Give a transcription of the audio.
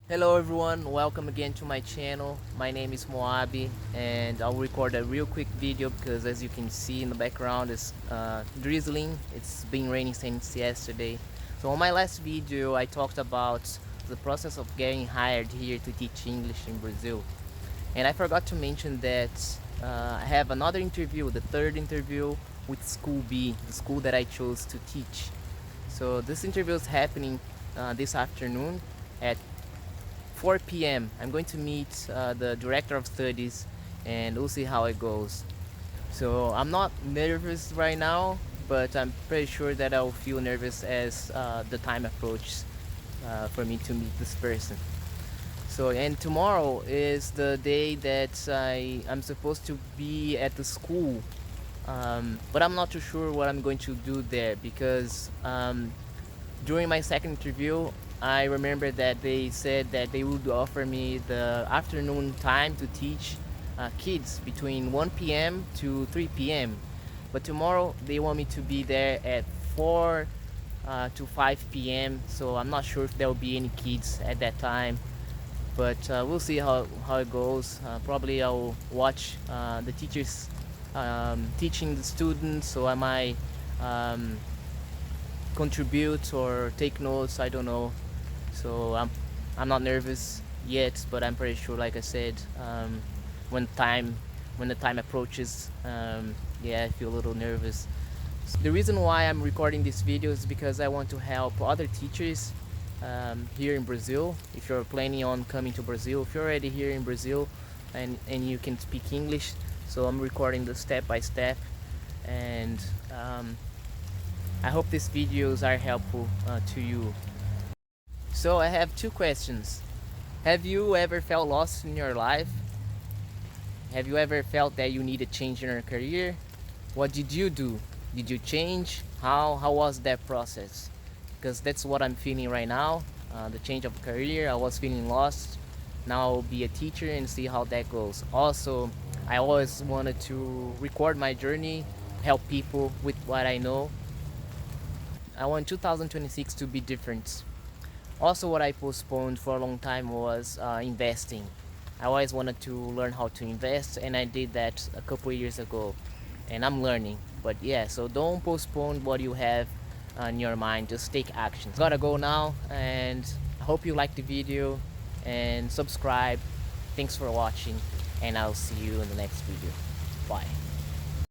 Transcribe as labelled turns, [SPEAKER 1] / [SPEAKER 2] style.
[SPEAKER 1] Hello everyone, welcome again to my channel. My name is Moabi and I'll record a real quick video because as you can see in the background it's drizzling. It's been raining since yesterday. So on my last video I talked about the process of getting hired here to teach English in Brazil. And I forgot to mention that I have another interview, the third interview with School B, the school that I chose to teach. So this interview is happening this afternoon at 4 p.m. I'm going to meet the director of studies and we'll see how it goes. So I'm not nervous right now, but I'm pretty sure that I'll feel nervous as the time approaches for me to meet this person. So, and tomorrow is the day that I'm supposed to be at the school, but I'm not too sure what I'm going to do there because during my second interview, I remember that they said that they would offer me the afternoon time to teach kids between 1 p.m. to 3 p.m. But tomorrow they want me to be there at 4 to 5 p.m. So I'm not sure if there will be any kids at that time. But we'll see how it goes. Probably I'll watch the teachers teaching the students, so I might contribute or take notes. I don't know. So I'm not nervous yet, but I'm pretty sure, like I said, when time when the time approaches, yeah, I feel a little nervous. The reason why I'm recording this video is because I want to help other teachers here in Brazil. If you're planning on coming to Brazil, if you're already here in Brazil and you can speak English, so I'm recording the step by step, and I hope these videos are helpful to you. So I have two questions. Have you ever felt lost in your life? Have you ever felt that you need a change in your career? What did you do? Did you change? How was that process? Because that's what I'm feeling right now. The change of career. I was feeling lost. Now I'll be a teacher and see how that goes. Also, I always wanted to record my journey, help people with what I know. I want 2026 to be different. Also, what I postponed for a long time was investing. I always wanted to learn how to invest, and I did that a couple years ago, and I'm learning. But yeah, so don't postpone what you have on your mind, just take action. Gotta go now, and I hope you liked the video and subscribe. Thanks for watching, and I'll see you in the next video. Bye.